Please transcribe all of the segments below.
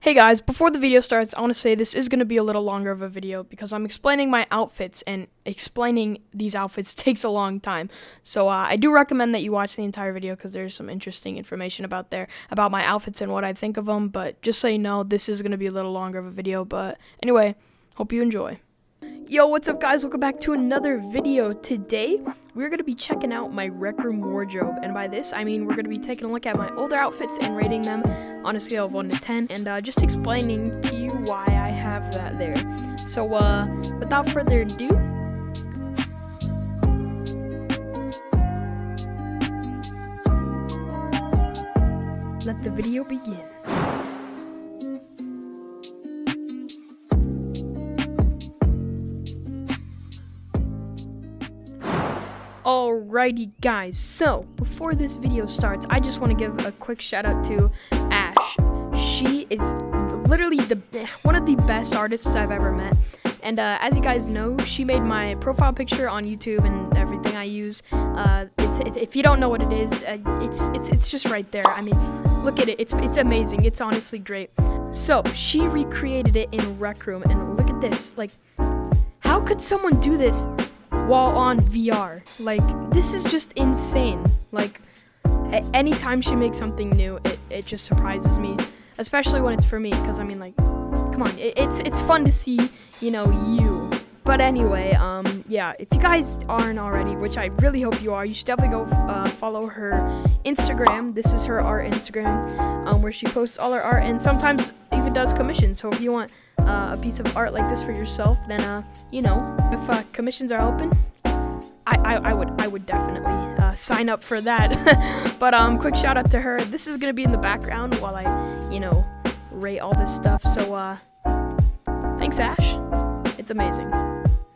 Hey guys, before the video starts, I want to say this is going to be a little longer of a video because I'm explaining my outfits, and explaining these outfits takes a long time. So I do recommend that you watch the entire video because there's some interesting information about my outfits and what I think of them. But just so you know, this is going to be a little longer of a video. But anyway, hope you enjoy. Yo, what's up guys? Welcome back to another video. Today, we're going to be checking out my Rec Room wardrobe. And by this, I mean we're going to be taking a look at my older outfits and rating them on a scale of 1 to 10. And just explaining to you why I have that there. So, without further ado, let the video begin. Alrighty guys, so before this video starts, I just want to give a quick shout out to Ash. She is literally one of the best artists I've ever met. And as you guys know, she made my profile picture on YouTube and everything I use. If you don't know what it is, it's just right there. I mean, look at it. It's amazing. It's honestly great. So she recreated it in Rec Room, and look at this. Like, how could someone do this while on VR? Like, this is just insane. Like, anytime she makes something new, it just surprises me, especially when it's for me, because I mean, like, come on, it's fun to see, you know, you. But anyway, yeah, if you guys aren't already, which I really hope you are, you should definitely go follow her Instagram. This is her art Instagram, where she posts all her art and sometimes even does commissions. So if you want a piece of art like this for yourself, then you know, if commissions are open, I would definitely sign up for that. But quick shout out to her. This is gonna be in the background while I, you know, rate all this stuff. So thanks Ash, it's amazing.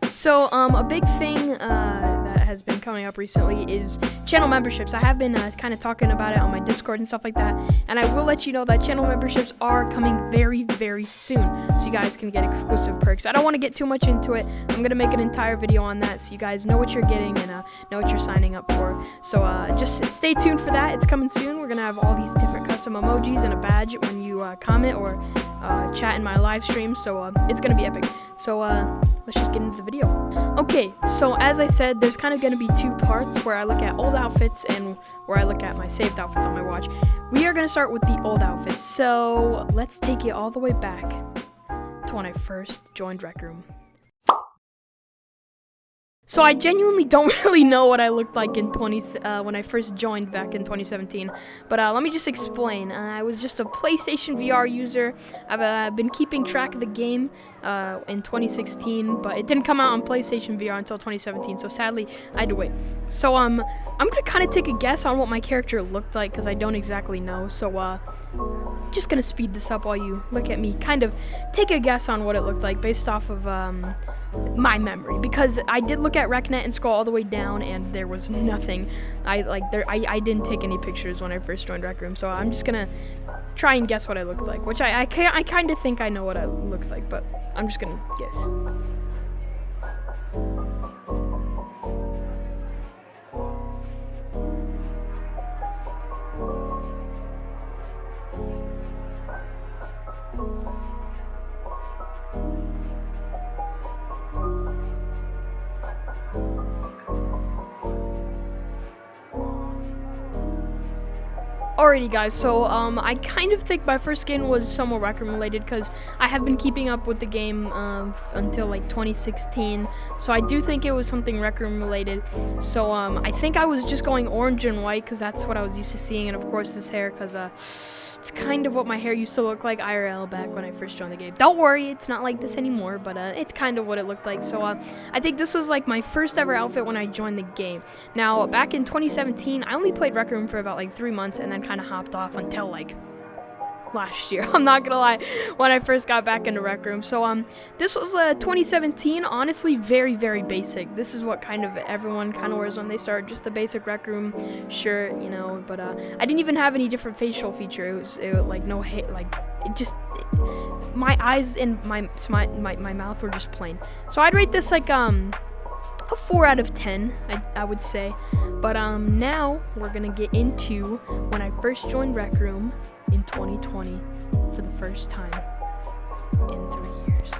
So a big thing that has been coming up recently is channel memberships. I have been kind of talking about it on my Discord and stuff like that, and I will let you know that channel memberships are coming very, very soon, so you guys can get exclusive perks. I don't want to get too much into it. I'm going to make an entire video on that so you guys know what you're getting and know what you're signing up for. So just stay tuned for that. It's coming soon. We're going to have all these different custom emojis and a badge when you comment or chat in my live stream, so it's going to be epic. So let's just get into the video. Okay, so as I said, there's kind of going to be two parts where I look at old outfits and where I look at my saved outfits on my watch. We are going to start with the old outfits, so let's take it all the way back to when I first joined Rec Room. So I genuinely don't really know what I looked like in when I first joined back in 2017, but let me just explain. I was just a PlayStation VR user. I've been keeping track of the game in 2016, but it didn't come out on PlayStation VR until 2017, so sadly I had to wait. So I'm gonna kind of take a guess on what my character looked like because I don't exactly know. So just gonna speed this up while you look at me kind of take a guess on what it looked like based off of my memory, because I did look at RecNet and scroll all the way down and there was nothing. I didn't take any pictures when I first joined Rec Room, so I'm just gonna try and guess what I looked like, which I kind of think I know what I looked like, but I'm just gonna guess. Alrighty guys, so I kind of think my first skin was somewhat Rec Room related because I have been keeping up with the game until like 2016, so I do think it was something Rec Room related. So I think I was just going orange and white because that's what I was used to seeing, and of course this hair because it's kind of what my hair used to look like IRL back when I first joined the game. Don't worry, it's not like this anymore, but it's kind of what it looked like. So I think this was like my first ever outfit when I joined the game. Now, back in 2017, I only played Rec Room for about like 3 months and then kind of hopped off until like last year. I'm not gonna lie, when I first got back into Rec Room. So this was 2017, honestly very, very basic. This is what kind of everyone kind of wears when they start, just the basic Rec Room shirt, you know, but I didn't even have any different facial feature. It was like no hair, like my eyes and my mouth were just plain. So I'd rate this like a 4 out of 10, I would say. But now we're gonna get into when I first joined Rec Room in 2020 for the first time in 3 years.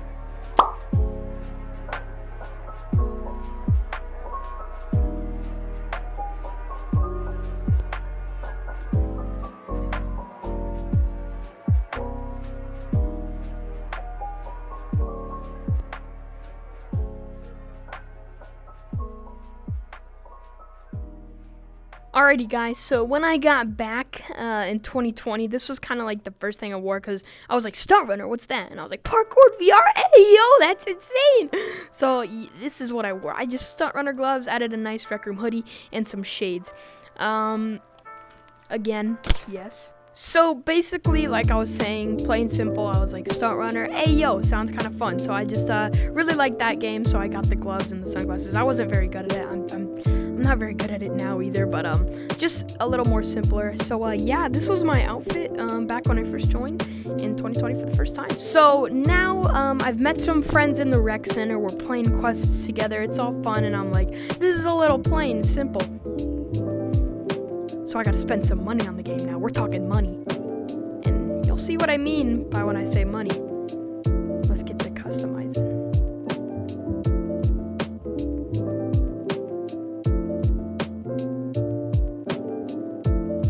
Alrighty guys, so when I got back in 2020, this was kind of like the first thing I wore because I was like, Stunt Runner, what's that? And I was like, Parkour VR, hey yo, that's insane. So this is what I wore. I just Stunt Runner gloves, added a nice Rec Room hoodie, and some shades. Again, yes. So basically, like I was saying, plain simple, I was like, Stunt Runner, hey yo, sounds kind of fun. So I just really liked that game, so I got the gloves and the sunglasses. I wasn't very good at it. I'm not very good at it now either, but just a little more simpler. So yeah, this was my outfit back when I first joined in 2020 for the first time. So now I've met some friends in the rec center. We're playing quests together. It's all fun, and I'm like, this is a little plain simple. So I gotta spend some money on the game now. We're talking money. And you'll see what I mean by when I say money. Let's get to customizing.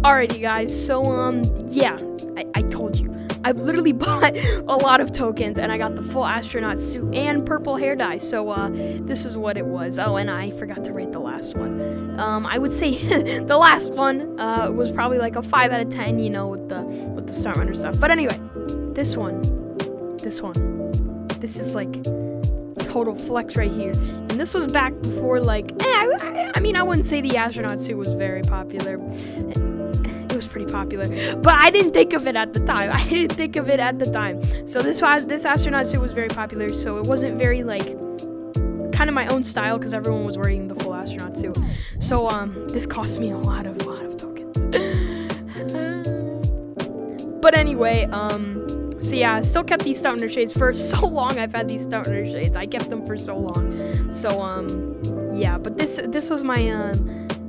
Alrighty guys, so yeah, I told you. I've literally bought a lot of tokens, and I got the full astronaut suit and purple hair dye. So this is what it was. Oh, and I forgot to rate the last one. I would say the last one was probably like a 5 out of 10, you know, with the Stunt Runner stuff. But anyway, this one, this is like total flex right here. And this was back before like, I mean, I wouldn't say the astronaut suit was very popular. It was pretty popular, but I didn't think of it at the time. So this astronaut suit was very popular, so it wasn't very like kind of my own style because everyone was wearing the full astronaut suit. So this cost me a lot of tokens. But anyway, so yeah, I still kept these Stunt Runner shades for so long. I've had these Stunt Runner shades. I kept them for so long. So yeah, but this was my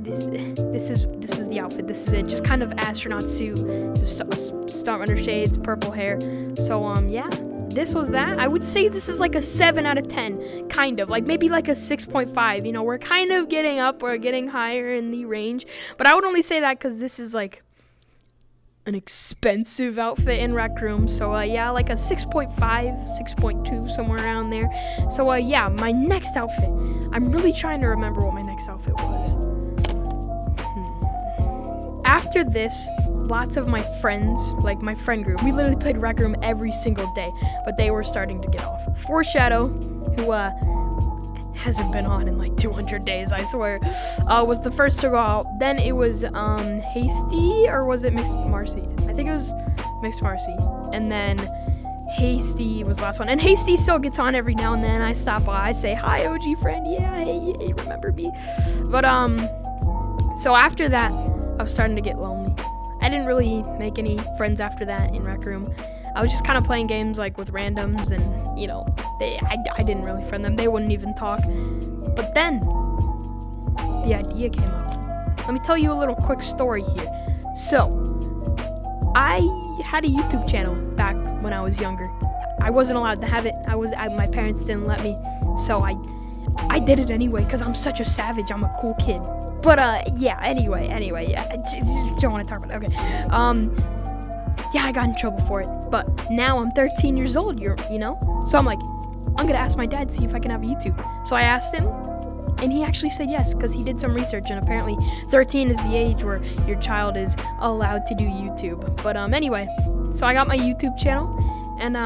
This is the outfit. This is it. Just kind of astronaut suit, just Stunt Runner shades, purple hair. So yeah, this was that. I would say this is like a 7 out of 10, kind of like maybe like a 6.5. You know, we're kind of getting up, we're getting higher in the range. But I would only say that because this is like an expensive outfit in Rec Room. So yeah, like a 6.5, 6.2, somewhere around there. So yeah, my next outfit. I'm really trying to remember what my next outfit was. After this, lots of my friends, like my friend group, we literally played Rec Room every single day, but they were starting to get off. Foreshadow, who hasn't been on in like 200 days, I swear, was the first to go out. Then it was Hasty, or was it Mixed Marcy? I think it was Mixed Marcy. And then Hasty was the last one. And Hasty still gets on every now and then. I stop by, I say, hi, OG friend, yeah, hey, remember me? But so after that, I was starting to get lonely. I didn't really make any friends after that in Rec Room. I was just kind of playing games like with randoms, and you know, I didn't really friend them. They wouldn't even talk. But then the idea came up. Let me tell you a little quick story here. So I had a YouTube channel back when I was younger. I wasn't allowed to have it. My parents didn't let me. So I did it anyway because I'm such a savage. I'm a cool kid. But yeah, anyway, yeah, don't want to talk about it. Okay. Yeah, I got in trouble for it, but now I'm 13 years old, you know? So I'm like, I'm gonna ask my dad to see if I can have a YouTube. So I asked him, and he actually said yes, because he did some research, and apparently 13 is the age where your child is allowed to do YouTube. But anyway, so I got my YouTube channel, and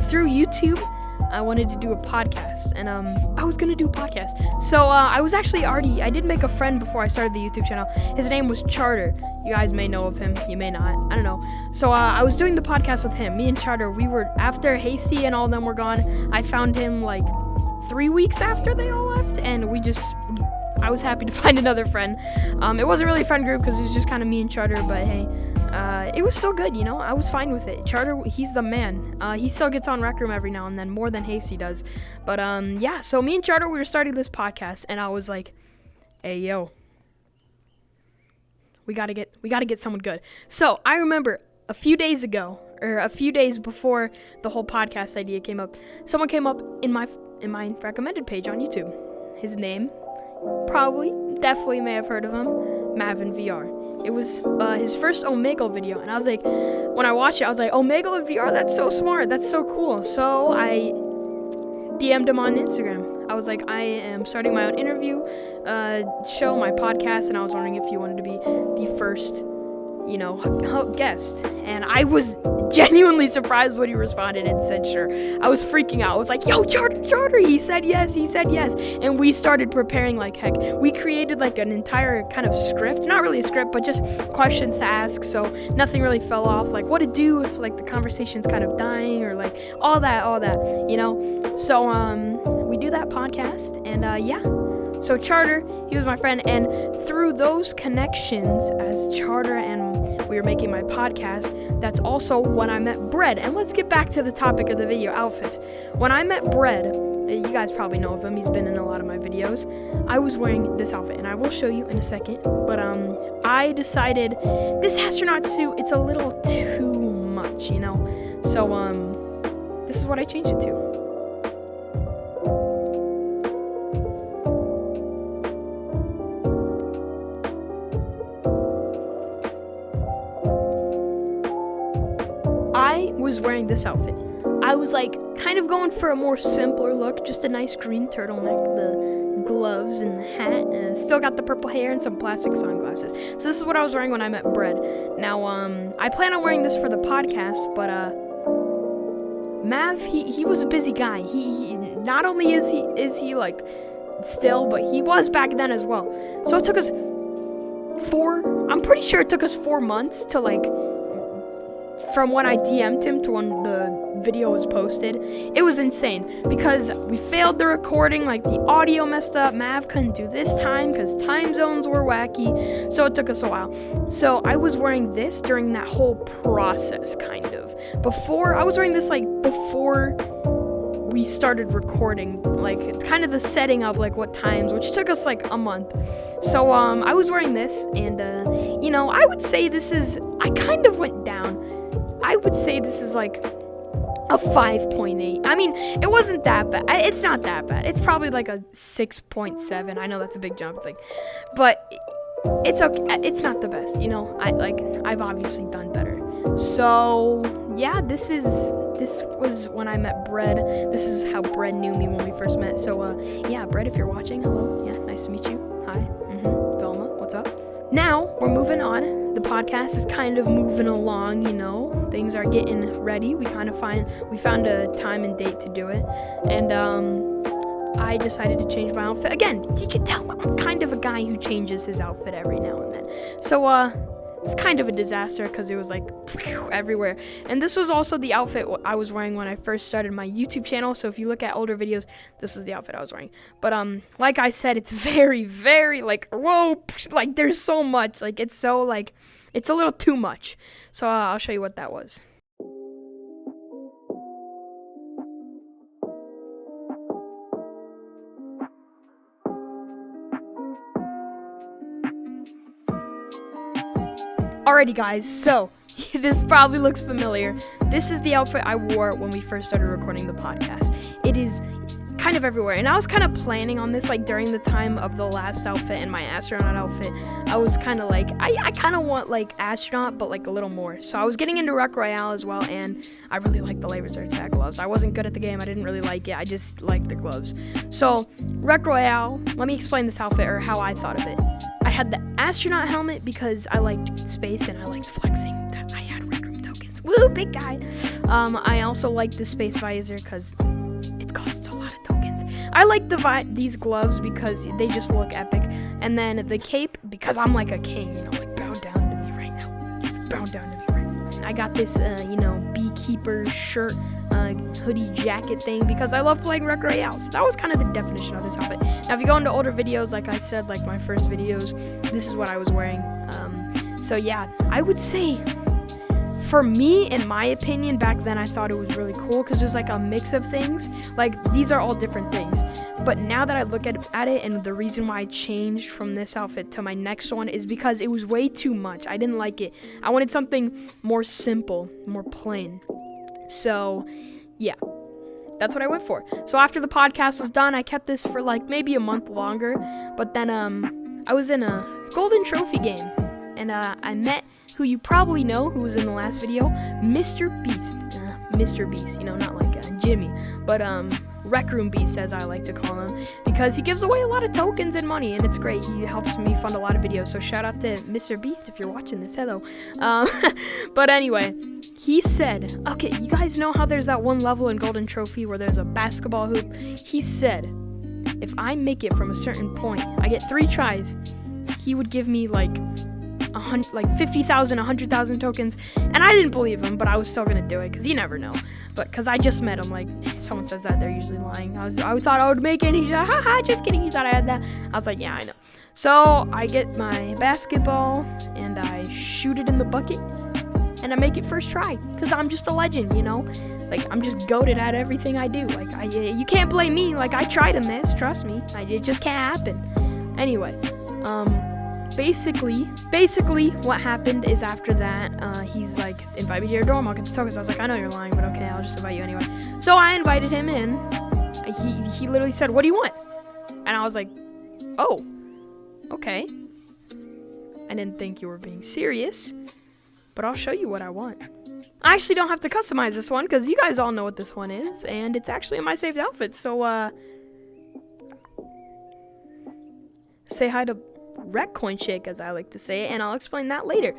through YouTube, I wanted to do a podcast, and I was gonna do a podcast. So I was actually I did make a friend before I started the YouTube channel. His name was Charter. You guys may know of him, you may not, I don't know. So I was doing the podcast with him. Me and Charter, we were, after Hasty and all of them were gone, I found him like 3 weeks after they all left, and I was happy to find another friend. It wasn't really a friend group because it was just kind of me and Charter, but hey, it was still good, you know. I was fine with it. Charter, he's the man. He still gets on Rec Room every now and then, more than Hasty does. But yeah, so me and Charter, we were starting this podcast, and I was like, hey yo, we gotta get someone good. So I remember a few days ago, or a few days before the whole podcast idea came up, someone came up in my recommended page on YouTube. His name, definitely may have heard of him, ShakeInVR. It was his first Omegle video, and I was like, when I watched it, I was like, Omegle in VR, that's so smart, that's so cool. So I DM'd him on Instagram. I was like, I am starting my own interview show, my podcast, and I was wondering if you wanted to be the first, guest. And I was genuinely surprised when he responded and said sure. I was freaking out. I was like, yo, Charter, he said yes. And we started preparing like heck. We created like an entire kind of script, not really a script, but just questions to ask, so nothing really fell off, like what to do if like the conversation's kind of dying, or like all that, so we do that podcast, and so Charter, he was my friend, and through those connections as Charter and we were making my podcast, that's also when I met Bread. And let's get back to the topic of the video, outfits. When I met Bread, you guys probably know of him, he's been in a lot of my videos, I was wearing this outfit, and I will show you in a second, but I decided this astronaut suit, it's a little too much, so this is what I changed it to. I was wearing this outfit. I was like kind of going for a more simpler look, just a nice green turtleneck, the gloves and the hat, and still got the purple hair and some plastic sunglasses. So this is what I was wearing when I met Bread. Now, I plan on wearing this for the podcast, but Mav, he was a busy guy. He not only is he like still, but he was back then as well. So it took us I'm pretty sure it took us 4 months to like, from when I DM'd him to when the video was posted. It was insane because we failed the recording, like the audio messed up. Mav couldn't do this time because time zones were wacky, so it took us a while. So I was wearing this during that whole process, kind of. I was wearing this like before we started recording, like kind of the setting of like what times, which took us like a month. So I was wearing this, and I would say I kind of went down. I would say this is like a 5.8. I mean, it wasn't that bad. It's not that bad. It's probably like a 6.7. I know that's a big jump. It's like, but it's okay. It's not the best, I've obviously done better. So yeah, this was when I met Bread. This is how Bread knew me when we first met. So Bread, if you're watching, hello. Yeah, nice to meet you. Hi. Velma, what's up? Now we're moving on. The podcast is kind of moving along, things are getting ready. We found a time and date to do it, and I decided to change my outfit again. You can tell I'm kind of a guy who changes his outfit every now and then. So it was kind of a disaster because it was like everywhere. And this was also the outfit I was wearing when I first started my YouTube channel. So if you look at older videos, this is the outfit I was wearing. But like I said, it's very, very like, whoa, like there's so much. Like it's so like, it's a little too much. So I'll show you what that was. Alrighty guys, so this probably looks familiar. This is the outfit I wore when we first started recording the podcast. It is kind of everywhere, and I was kind of planning on this like during the time of the last outfit and my astronaut outfit. I was kind of like, I kind of want like astronaut, but like a little more. So I was getting into Rec Royale as well, and I really liked the laser attack gloves. I wasn't good at the game, I didn't really like it, I just liked the gloves. So Rec Royale, let me explain this outfit or how I thought of it. I had the astronaut helmet because I liked space and I liked flexing that I had Red Room tokens. Woo, big guy. I also liked the space visor because it costs a lot of tokens. I like these gloves because they just look epic. And then the cape because I'm like a king, like bow down to me right now. Bow down to me right now. I got this, beekeeper shirt, hoodie jacket thing because I love playing Rec Royale. So that was kind of the definition of this outfit. Now if you go into older videos, like I said, like my first videos, this is what I was wearing. So yeah, I would say for me, in my opinion, back then I thought it was really cool because it was like a mix of things. Like, these are all different things. But now that I look at it, and the reason why I changed from this outfit to my next one is because it was way too much. I didn't like it. I wanted something more simple, more plain. So, yeah. That's what I went for. So after the podcast was done, I kept this for like maybe a month longer. But then I was in a golden trophy game. And I met who you probably know, who was in the last video, Mr. Beast. Mr. Beast, you know, not like Jimmy. But Rec Room Beast, as I like to call him. Because he gives away a lot of tokens and money. And it's great. He helps me fund a lot of videos. So shout out to Mr. Beast if you're watching this. Hello. But anyway, he said, okay, you guys know how there's that one level in Golden Trophy where there's a basketball hoop? He said, if I make it from a certain point, I get 3 tries, he would give me like 50,000, 100,000 tokens. And I didn't believe him, but I was still gonna do it because you never know. But because I just met him, like, someone says that, they're usually lying. I thought I would make it, and he's like, haha, just kidding, he thought I had that. I was like, yeah, I know. So I get my basketball and I shoot it in the bucket and I make it first try because I'm just a legend, you know. Like, I'm just goated at everything I do. Like, you can't blame me. Like, I try to miss, trust me. It just can't happen. Anyway, basically what happened is after that, he's like, invite me to your dorm, I'll get the tokens. I was like, I know you're lying, but okay, I'll just invite you anyway. So I invited him in. He literally said, what do you want? And I was like, oh, okay. I didn't think you were being serious, but I'll show you what I want. I actually don't have to customize this one because you guys all know what this one is, and it's actually in my saved outfit. So, say hi to Rec Coin Shake, as I like to say it, and I'll explain that later.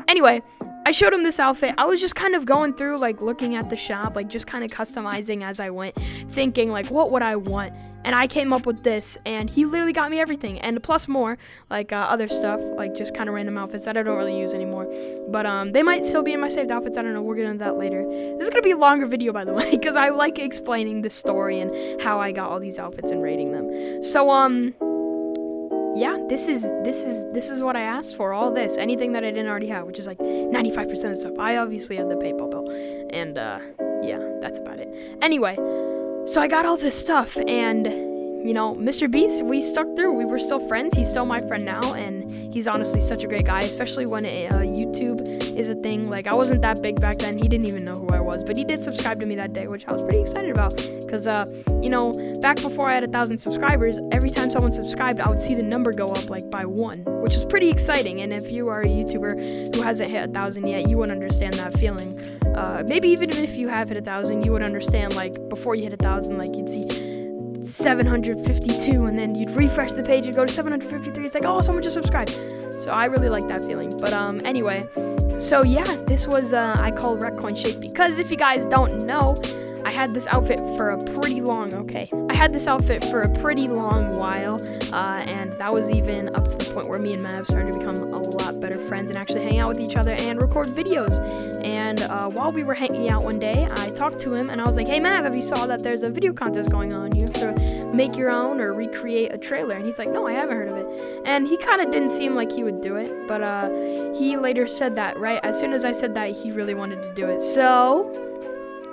Anyway, I showed him this outfit. I was just kind of going through, like, looking at the shop, like, just kind of customizing as I went, thinking, like, what would I want? And I came up with this, and he literally got me everything, and plus more, like, other stuff, like, just kind of random outfits that I don't really use anymore. But, they might still be in my saved outfits. I don't know. We'll get into that later. This is going to be a longer video, by the way, because I like explaining the story and how I got all these outfits and rating them. So, yeah, this is what I asked for, all this, anything that I didn't already have, which is like 95% of stuff. I obviously have the PayPal bill, and yeah, that's about it. Anyway, so I got all this stuff, and, you know, Mr. Beast, we stuck through. We were still friends. He's still my friend now, and he's honestly such a great guy, especially when YouTube is a thing. Like, I wasn't that big back then. He didn't even know who I was, but he did subscribe to me that day, which I was pretty excited about, because, you know, back before I had 1,000 subscribers, every time someone subscribed, I would see the number go up, like, by 1, which is pretty exciting. And if you are a YouTuber who hasn't hit 1,000 yet, you wouldn't understand that feeling. Maybe even if you have hit 1,000, you would understand, like, before you hit 1,000, like, you'd see 752, and then you'd refresh the page and go to 753. It's like, oh, someone just subscribed. So I really like that feeling. But anyway, so yeah, this was I call Rec Coin Shake because if you guys don't know, I had this outfit for a pretty long while, and that was even up to the point where me and Mav started to become a lot better friends and actually hang out with each other and record videos. And while we were hanging out one day, I talked to him and I was like, hey Mav, have you saw that there's a video contest going on? You have to make your own or recreate a trailer. And he's like, no, I haven't heard of it. And he kind of didn't seem like he would do it, but he later said that, right? As soon as I said that, he really wanted to do it. So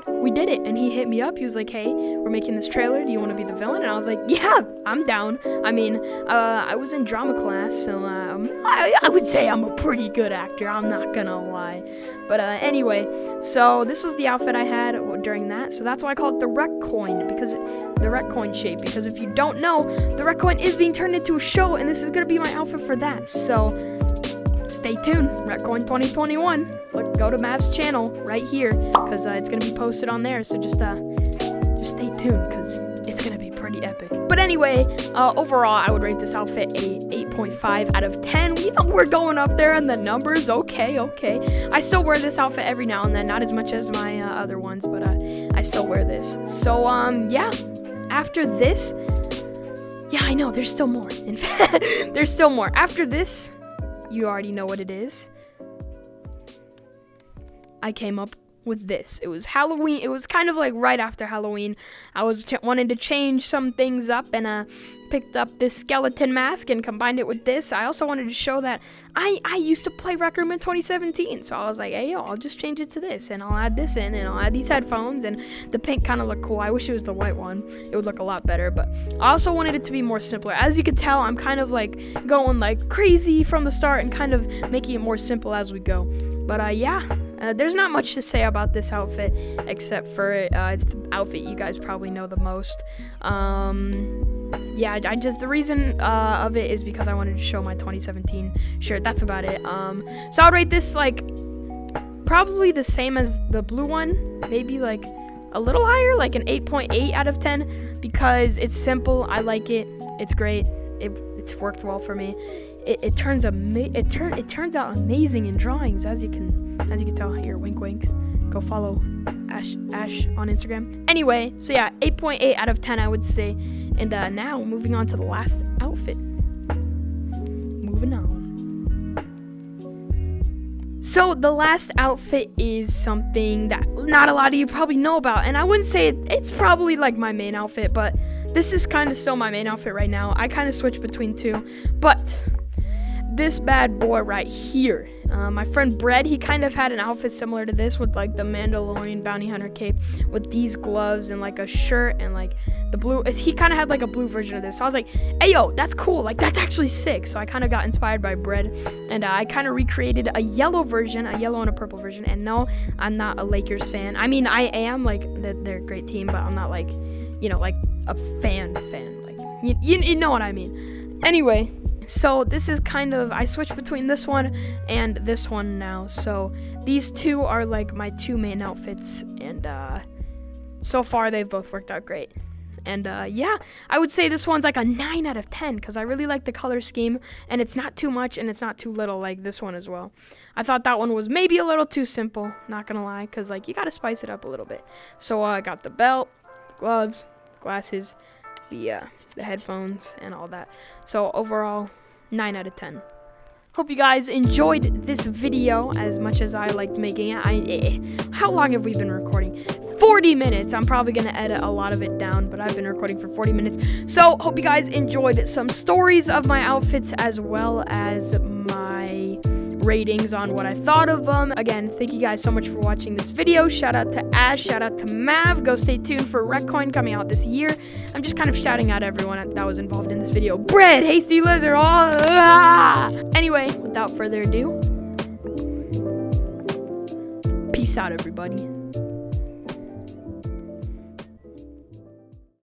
we did it, and he hit me up. He was like, hey, we're making this trailer. Do you want to be the villain? And I was like, yeah, I'm down. I mean, I was in drama class, so I would say I'm a pretty good actor. I'm not gonna lie. But anyway, so this was the outfit I had during that. So that's why I call it the Rec Coin, because the Rec Coin shape. Because if you don't know, the Rec Coin is being turned into a show, and this is gonna be my outfit for that. So stay tuned, RecCoin 2021. Look, go to Mav's channel right here, because it's gonna be posted on there. So just stay tuned, because it's gonna be pretty epic. But anyway, overall, I would rate this outfit a 8.5 out of 10. You know, we're going up there in the numbers. Okay. I still wear this outfit every now and then, not as much as my other ones, but I still wear this. So yeah, after this, yeah, I know there's still more. In fact, there's still more. After this, you already know what it is. I came up with this. It was Halloween. It was kind of like right after Halloween. I was wanting to change some things up, and picked up this skeleton mask and combined it with this. I also wanted to show that I used to play Rec Room in 2017, so I was like, hey, yo, I'll just change it to this, and I'll add this in, and I'll add these headphones, and the pink kind of looked cool. I wish it was the white one. It would look a lot better, but I also wanted it to be more simpler. As you can tell, I'm kind of like going like crazy from the start and kind of making it more simple as we go. But yeah, there's not much to say about this outfit except for it's the outfit you guys probably know the most. Yeah, the reason of it is because I wanted to show my 2017 shirt. That's about it. So I'll rate this like probably the same as the blue one, maybe like a little higher, like an 8.8 out of 10, because it's simple. I like it. It's great. It's worked well for me. It turns out amazing in drawings, as you can tell here. Wink, wink. Go follow Ash on Instagram. Anyway, so yeah, 8.8 out of 10, I would say. And now moving on to the last outfit. Moving on. So the last outfit is something that not a lot of you probably know about, and I wouldn't say it's probably like my main outfit, but this is kind of still my main outfit right now. I kind of switch between two, but this bad boy right here, my friend Brett, he kind of had an outfit similar to this with like the Mandalorian bounty hunter cape with these gloves and like a shirt and like the blue. He kind of had like a blue version of this. So I was like, hey yo, that's cool, like that's actually sick. So I kind of got inspired by Brett, and I kind of recreated a yellow version, a yellow and a purple version. And no, I'm not a Lakers fan. I mean, I am, like they're a great team, but I'm not like, you know, like a fan, like you know what I mean. Anyway, so this is kind of, I switched between this one and this one now. So these two are like my two main outfits, and so far they've both worked out great. And yeah, I would say this one's like a 9 out of 10 because I really like the color scheme, and it's not too much and it's not too little like this one as well. I thought that one was maybe a little too simple, not gonna lie, because like you gotta spice it up a little bit. So I got the belt, the gloves, glasses, the headphones, and all that. So overall, 9 out of 10. Hope you guys enjoyed this video as much as I liked making it. How long have we been recording? 40 minutes. I'm probably going to edit a lot of it down, but I've been recording for 40 minutes. So hope you guys enjoyed some stories of my outfits as well as my ratings on what I thought of them. Again, thank you guys so much for watching this video. Shout out to Ash, shout out to Mav. Go stay tuned for Reccoin coming out this year. I'm just kind of shouting out everyone that was involved in this video. Bread, Hasty Lizard, Anyway, without further ado, peace out, everybody.